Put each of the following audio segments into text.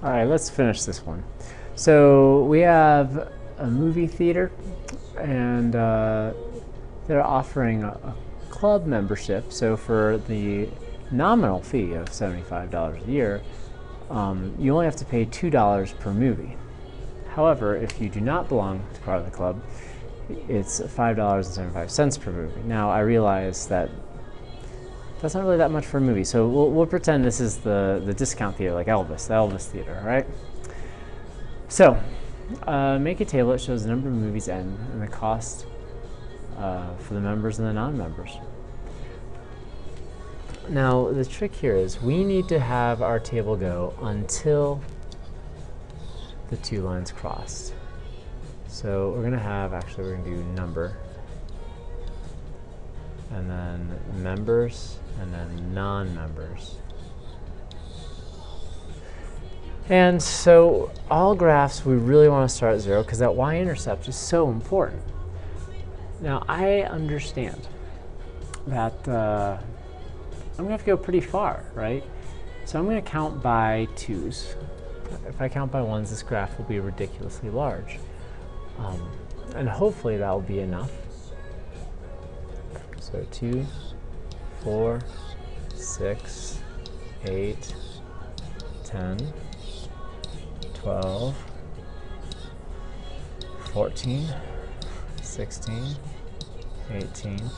All right, let's finish this one. So we have a movie theater, and they're offering a club membership. So for the nominal fee of $75 a year, you only have to pay $2 per movie. However, if you do not belong to part of the club, it's $5.75 per movie. Now, I realize that that's not really that much for a movie, so we'll pretend this is the discount theater, like Elvis, the Elvis Theater, all right? So, make a table that shows the number of movies and the cost for the members and the non-members. Now, the trick here is we need to have our table go until the two lines crossed. So we're going to have, actually we're going to do number, and then members, and then non-members. And so all graphs, we really want to start at 0 because that y-intercept is so important. Now I understand that I'm going to have to go pretty far, right? So I'm going to count by 2s. If I count by 1s, this graph will be ridiculously large. And hopefully that will be enough. So 2, 4, 6, 8, 10, 12, 14, 16, 18,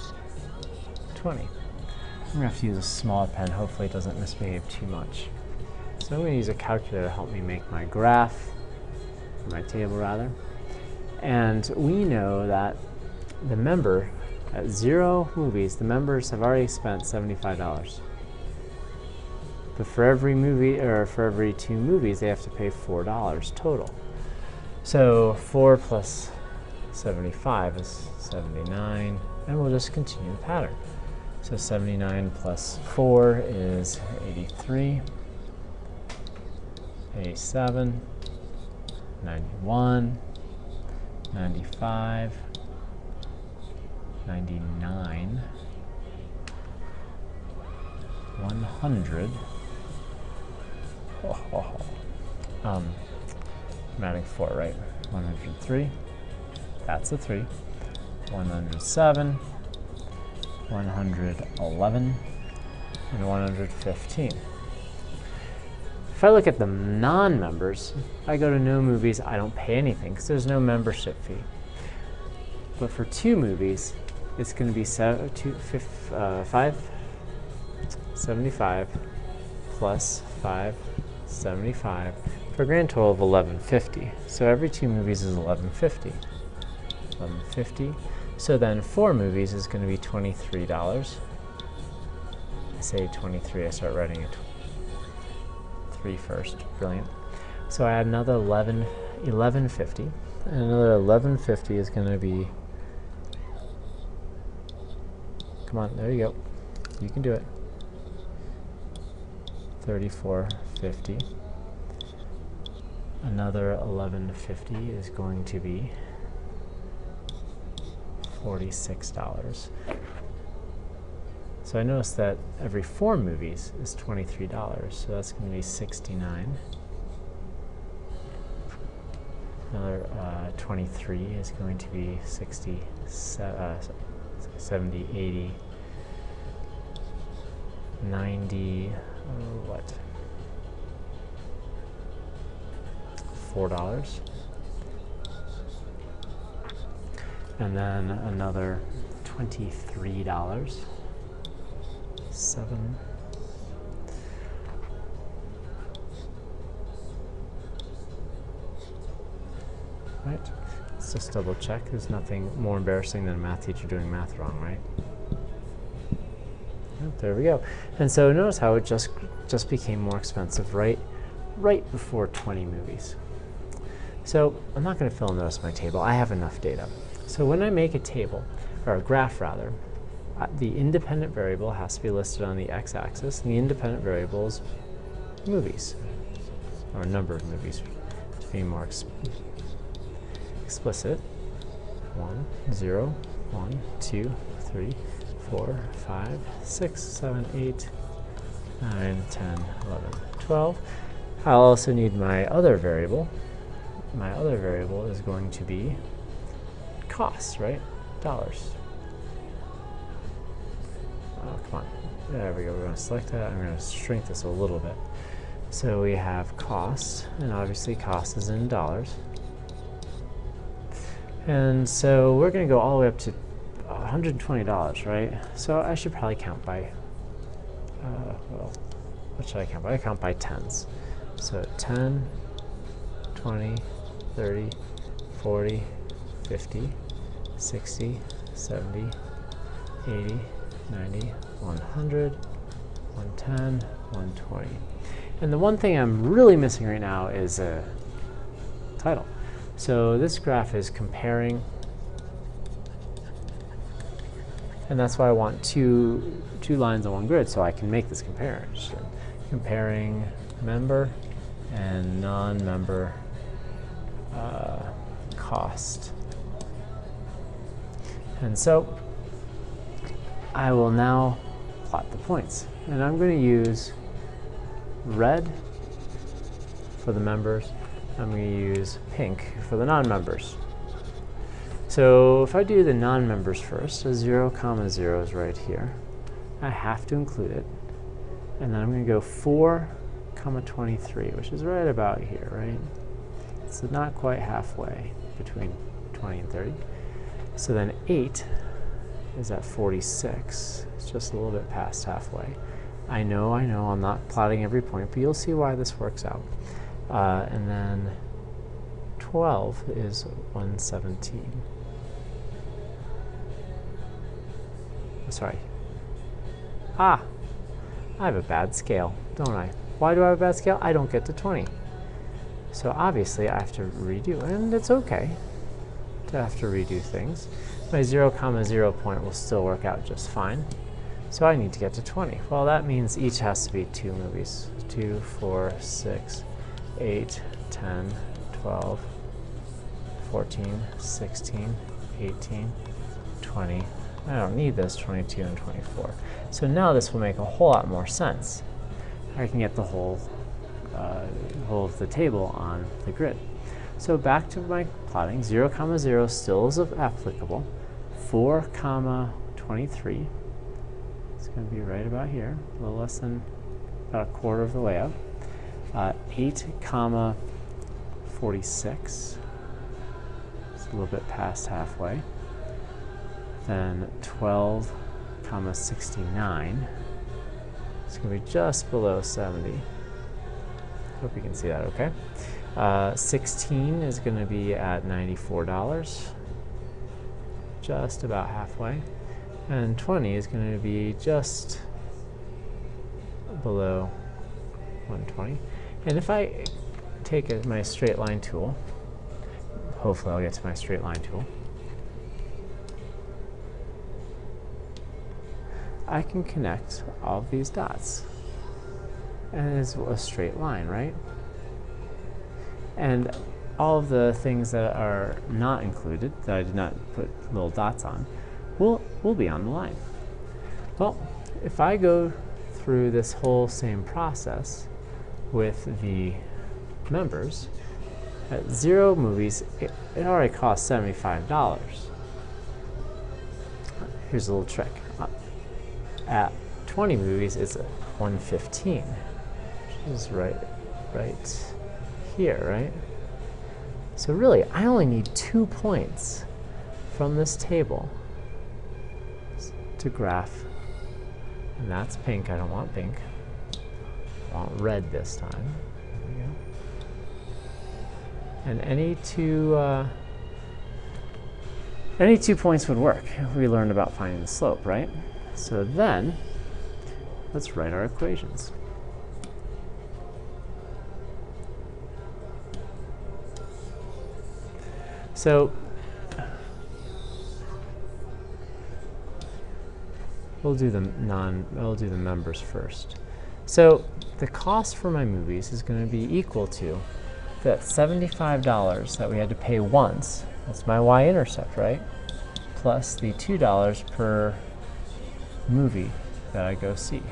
20. I'm going to have to use a smaller pen. Hopefully it doesn't misbehave too much. So I'm going to use a calculator to help me make my graph, or my table rather. And we know that the member, at 0 movies, the members have already spent $75. But for every movie, or for every 2 movies, they have to pay $4 total. So 4 plus 75 is 79, and we'll just continue the pattern. So 79 plus 4 is 83, 87, 91, 95, 99, 100. I'm adding 4, right? 103. That's a 3. 107, 111, and 115. If I look at the non-members, I go to no movies, I don't pay anything because there's no membership fee. But for 2 movies, it's going to be 575 plus 575 for a grand total of $11.50. So every 2 movies is $11.50. $11.50. So then 4 movies is going to be $23. I say 23, I start writing it 3 first. Brilliant. So I add another $11.50, and another $11.50 is going to be, come on, there you go. You can do it. $34.50. Another $11.50 is going to be $46. So I noticed that every 4 movies is $23, so that's going to be $69. Another 23 is going to be 60, 70, 80, 90, what? $4. And then another $23. 7. Right. Let's just double check. There's nothing more embarrassing than a math teacher doing math wrong, right? Yep, there we go. And so notice how it just became more expensive right before 20 movies. So I'm not going to fill in the rest of my table. I have enough data. So when I make a table, or a graph rather, the independent variable has to be listed on the x-axis, and the independent variable is movies, or number of movies, to be more explicit. 1, 0, 1, 2, 3, 4, 5, 6, 7, 8, 9, 10, 11, 12. I'll also need my other variable. My other variable is going to be costs, right? Dollars. Oh, come on. There we go. We're going to select that. I'm going to shrink this a little bit. So we have cost, and obviously cost is in dollars. And so we're going to go all the way up to $120, right? So I should probably count by, well, what should I count by? I count by tens. So 10, 20, 30, 40, 50, 60, 70, 80, 90, 100, 110, 120. And the one thing I'm really missing right now is a title. So this graph is comparing, and that's why I want two lines on one grid so I can make this comparison. Comparing member and non-member cost. And so I will now plot the points. And I'm going to use red for the members. I'm going to use pink for the non-members. So if I do the non-members first, so 0, 0 is right here. I have to include it. And then I'm going to go 4, 23, which is right about here, right? So not quite halfway between 20 and 30. So then 8 is at 46. It's just a little bit past halfway. I know, I'm not plotting every point, but you'll see why this works out. And then 12 is 117. Sorry. I have a bad scale, don't I? Why do I have a bad scale? I don't get to 20. So obviously I have to redo, and it's okay to have to redo things. My 0, 0 point will still work out just fine. So I need to get to 20. Well, that means each has to be 2 movies. 2, 4, 6, 8, 10, 12, 14, 16, 18, 20. I don't need this, 22 and 24. So now this will make a whole lot more sense. I can get the whole of the table on the grid. So back to my plotting, 0, 0 still is applicable. 4, 23. It's going to be right about here, a little less than about a quarter of the way up. 8, 46. It's a little bit past halfway. Then 12, 69. It's going to be just below 70. Hope you can see that okay. 16 is going to be at $94, just about halfway. And 20 is going to be just below 120. And if I take my straight line tool, hopefully I'll get to my straight line tool, I can connect all of these dots. And it's a straight line, right? And all of the things that are not included, that I did not put little dots on, will be on the line. Well, if I go through this whole same process with the members, at 0 movies, it already costs $75. Here's a little trick. At 20 movies, it's $115, which is right here, right? So really, I only need 2 points from this table to graph, and that's pink. I don't want pink. I want red this time. There we go. And any two points would work. We learned about finding the slope, right? So then, let's write our equations. So we'll do the members first. So the cost for my movies is going to be equal to that $75 that we had to pay once. That's my y-intercept, right? Plus the $2 per movie that I go see.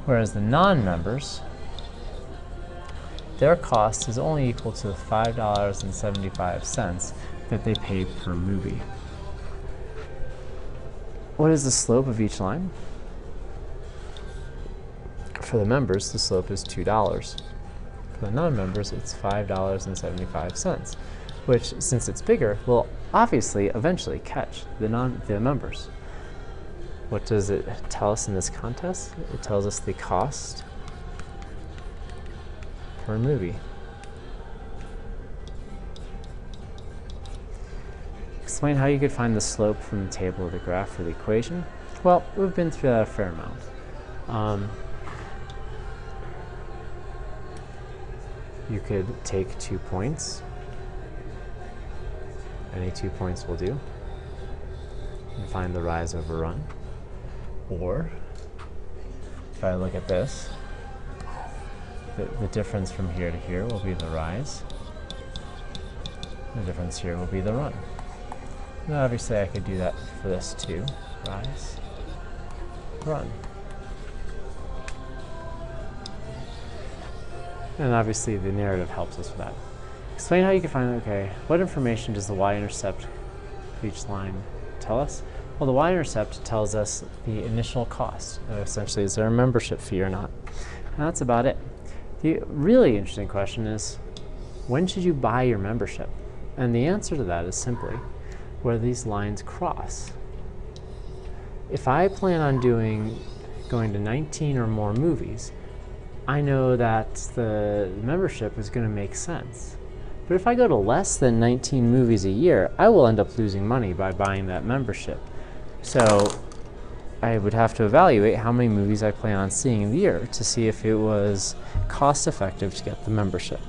Whereas the non-members, their cost is only equal to the $5.75 that they pay per movie. What is the slope of each line? For the members, the slope is $2. For the non-members, it's $5.75, which, since it's bigger, will obviously eventually catch the members. What does it tell us in this contest? It tells us the cost per movie. Explain how you could find the slope from the table or the graph or the equation. Well, we've been through that a fair amount. You could take 2 points. Any 2 points will do. And find the rise over run. Or, if I look at this, the difference from here to here will be the rise. The difference here will be the run. And obviously I could do that for this too. Rise, run. And obviously the narrative helps us with that. Explain how you can find, okay, what information does the y-intercept of each line tell us? Well, the y-intercept tells us the initial cost. Essentially, is there a membership fee or not? And that's about it. The really interesting question is, when should you buy your membership? And the answer to that is simply where these lines cross. If I plan on going to 19 or more movies, I know that the membership is going to make sense. But if I go to less than 19 movies a year, I will end up losing money by buying that membership. So I would have to evaluate how many movies I plan on seeing in the year to see if it was cost effective to get the membership.